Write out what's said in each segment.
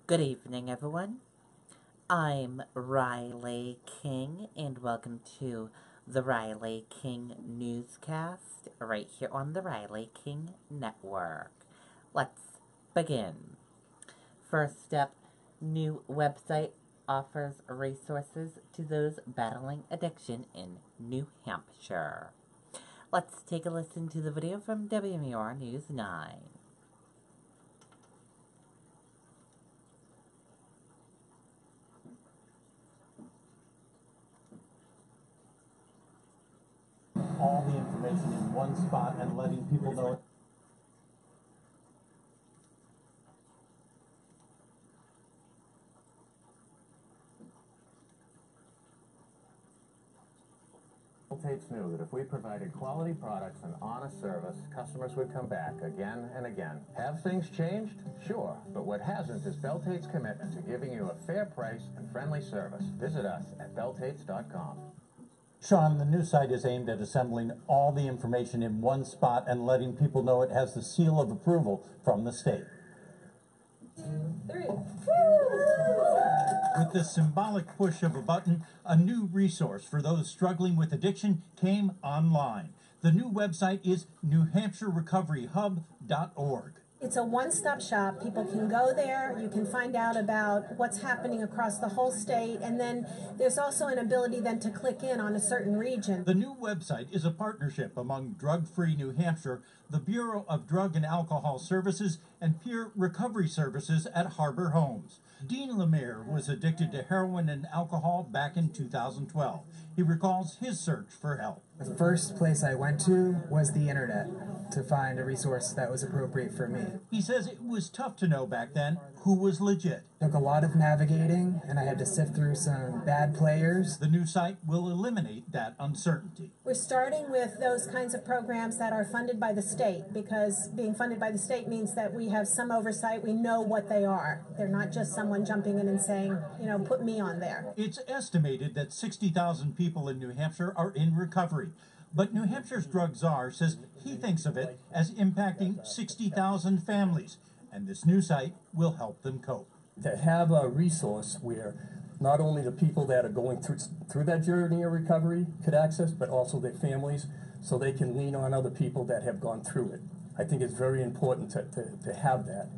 Good evening, everyone. I'm Riley King, and welcome to the Riley King Newscast right here on the Riley King Network. Let's begin. First up, new website offers resources to those battling addiction in New Hampshire. Let's take a listen to the video from WMUR News 9. All the information in one spot and letting people know. Tates knew that if we provided quality products and honest service, customers would come back again and again. Have things changed? Sure, but what hasn't is Bell-Tate's commitment to giving you a fair price and friendly service. Visit us at belltates.com. Sean, the new site is aimed at assembling all the information in one spot and letting people know it has the seal of approval from the state. 2, 3. With the symbolic push of a button, a new resource for those struggling with addiction came online. The new website is newhampshirerecoveryhub.org. It's a one-stop shop. People can go there. You can find out about what's happening across the whole state. And then there's also an ability then to click in on a certain region. The new website is a partnership among Drug Free New Hampshire, the Bureau of Drug and Alcohol Services, and Peer Recovery Services at Harbor Homes. Dean Lemire was addicted to heroin and alcohol back in 2012. He recalls his search for help. The first place I went to was the internet to find a resource that was appropriate for me. He says it was tough to know back then who was legit. It took a lot of navigating, and I had to sift through some bad players. The new site will eliminate that uncertainty. We're starting with those kinds of programs that are funded by the state, because being funded by the state means that we have some oversight. We know what they are. They're not just someone jumping in and saying, put me on there. It's estimated that 60,000 people in New Hampshire are in recovery. But New Hampshire's drug czar says he thinks of it as impacting 60,000 families, and this new site will help them cope. To have a resource where not only the people that are going through that journey of recovery could access, but also their families, so they can lean on other people that have gone through it. I think it's very important to have that.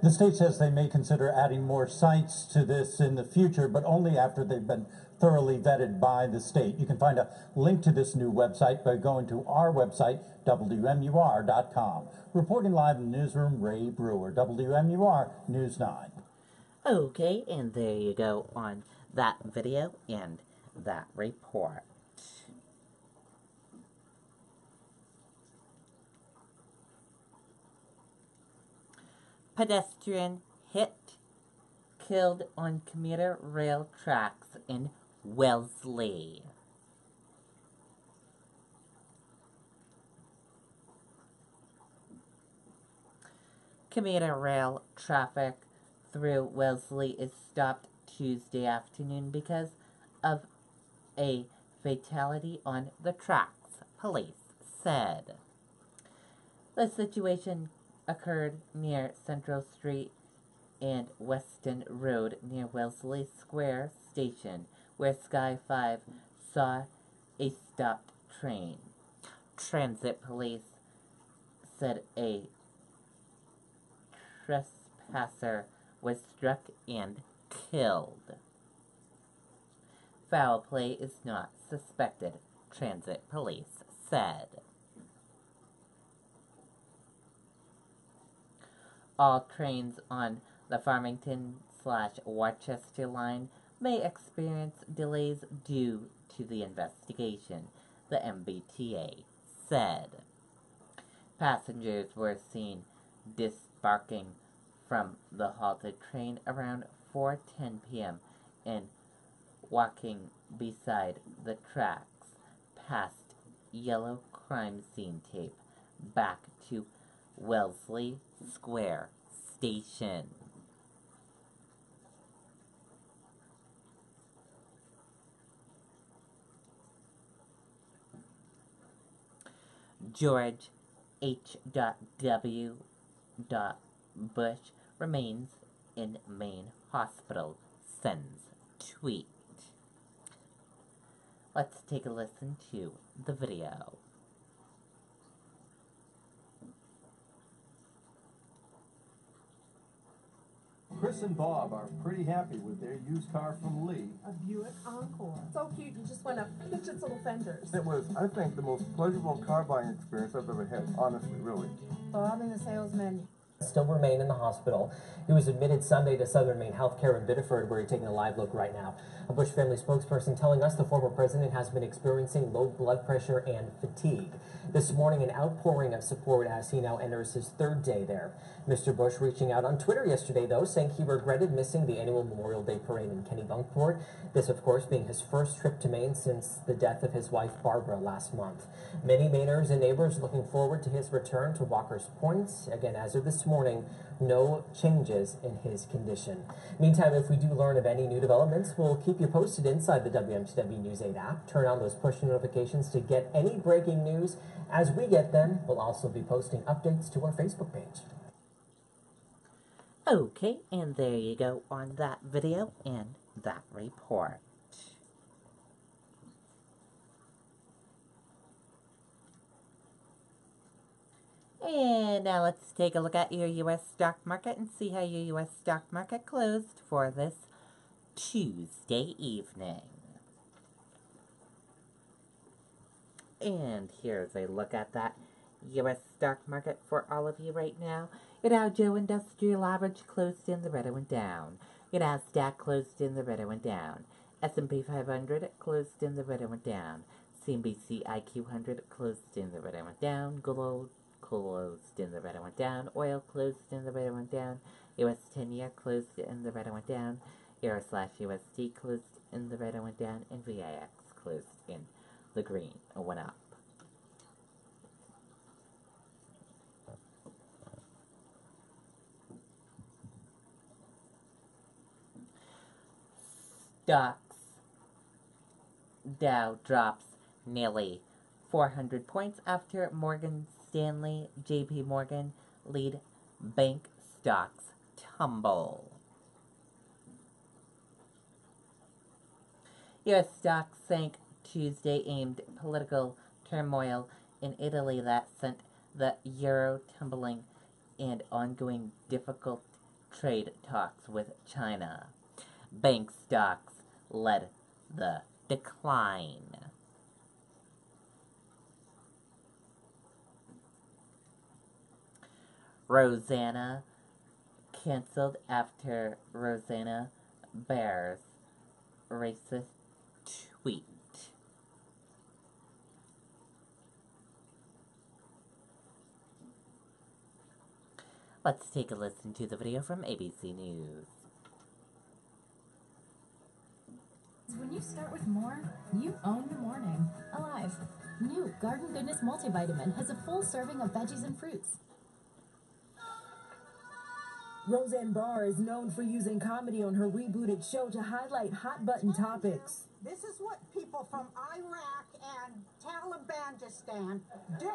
The state says they may consider adding more sites to this in the future, but only after they've been thoroughly vetted by the state. You can find a link to this new website by going to our website, WMUR.com. Reporting live in the newsroom, Ray Brewer, WMUR News 9. Okay, and there you go on that video and that report. Pedestrian hit, killed on commuter rail tracks in Wellesley. Commuter rail traffic through Wellesley is stopped Tuesday afternoon because of a fatality on the tracks, police said. The situation occurred near Central Street and Weston Road near Wellesley Square Station, where Sky 5 saw a stopped train. Transit police said a trespasser was struck and killed. Foul play is not suspected, transit police said. All trains on the Farmington/Worcester line may experience delays due to the investigation, the MBTA said. Passengers were seen disembarking from the halted train around 4:10 p.m. and walking beside the tracks past yellow crime scene tape back to Wellesley Square Station. George H.W. Bush remains in Maine hospital sends tweet. Let's take a listen to the video. Chris and Bob are pretty happy with their used car from Lee. A Buick Encore. So cute, you just want to pinch its little fenders. It was, I think, the most pleasurable car buying experience I've ever had, honestly, really. Bob and the salesman. Still remain in the hospital. He was admitted Sunday to Southern Maine Healthcare in Biddeford, where he's taking a live look right now. A Bush family spokesperson telling us the former president has been experiencing low blood pressure and fatigue. This morning, an outpouring of support as he now enters his third day there. Mr. Bush reaching out on Twitter yesterday, though, saying he regretted missing the annual Memorial Day parade in Kennebunkport. This, of course, being his first trip to Maine since the death of his wife, Barbara, last month. Many Mainers and neighbors looking forward to his return to Walker's Point. Again, as of this morning, no changes in his condition. Meantime, if we do learn of any new developments, we'll keep you posted inside the WMTW News 8 app. Turn on those push notifications to get any breaking news. As we get them, we'll also be posting updates to our Facebook page. Okay, and there you go on that video and that report. And now let's take a look at your U.S. stock market and see how your U.S. stock market closed for this Tuesday evening. And here's a look at that U.S. stock market for all of you right now. Your Dow Jones Industrial Average closed in the red and went down. Your Nasdaq closed in the red and went down. S&P 500 closed in the red and went down. CNBC IQ 100 closed in the red and went down. Gold closed in the red and went down. Oil closed in the red and went down. US 10-year closed in the red and went down. Euro/USD closed in the red and went down. And VIX closed in the green and went up. Stocks. Dow drops nearly 400 points after Morgan Stanley, JP Morgan lead bank stocks tumble. U.S. stocks sank Tuesday amid political turmoil in Italy that sent the euro tumbling and ongoing difficult trade talks with China. Bank stocks led the decline. Rosanna canceled after Rosanna bears racist tweet. Let's take a listen to the video from ABC News. When you start with more, you own the morning. Alive. New Garden Goodness Multivitamin has a full serving of veggies and fruits. Roseanne Barr is known for using comedy on her rebooted show to highlight hot-button topics. This is what people from Iraq and Talibanistan do.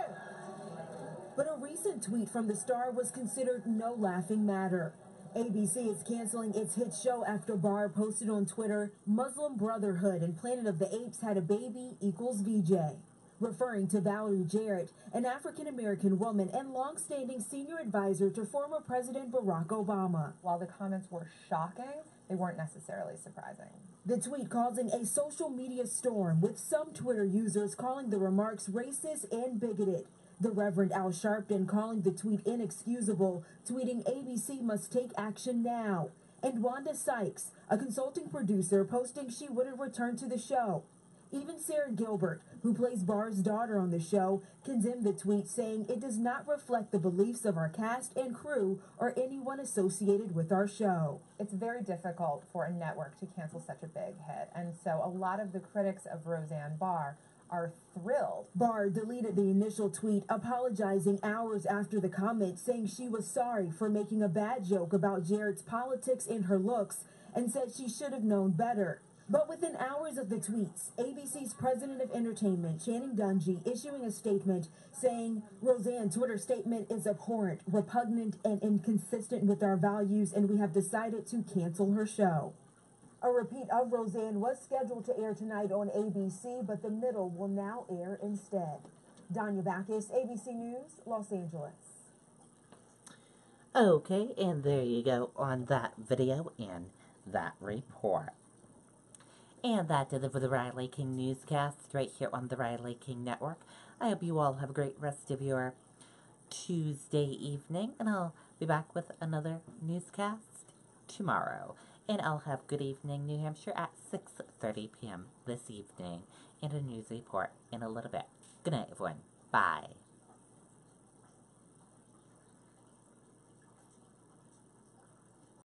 But a recent tweet from the star was considered no laughing matter. ABC is canceling its hit show after Barr posted on Twitter, Muslim Brotherhood and Planet of the Apes had a baby equals VJ. Referring to Valerie Jarrett, an African-American woman and long-standing senior advisor to former President Barack Obama. While the comments were shocking, they weren't necessarily surprising. The tweet causing a social media storm, with some Twitter users calling the remarks racist and bigoted. The Reverend Al Sharpton calling the tweet inexcusable, tweeting ABC must take action now. And Wanda Sykes, a consulting producer, posting she wouldn't return to the show. Even Sarah Gilbert, who plays Barr's daughter on the show, condemned the tweet, saying it does not reflect the beliefs of our cast and crew or anyone associated with our show. It's very difficult for a network to cancel such a big hit, and so a lot of the critics of Roseanne Barr are thrilled. Barr deleted the initial tweet, apologizing hours after the comment, saying she was sorry for making a bad joke about Jarrett's politics and her looks, and said she should have known better. But within hours of the tweets, ABC's president of entertainment, Channing Dungey, issuing a statement saying Roseanne's Twitter statement is abhorrent, repugnant, and inconsistent with our values, and we have decided to cancel her show. A repeat of Roseanne was scheduled to air tonight on ABC, but the middle will now air instead. Danya Backus, ABC News, Los Angeles. Okay, and there you go on that video and that report. And that did it for the Riley King Newscast right here on the Riley King Network. I hope you all have a great rest of your Tuesday evening, and I'll be back with another newscast tomorrow. And I'll have Good Evening New Hampshire at 6:30 p.m. this evening, and a news report in a little bit. Good night, everyone. Bye.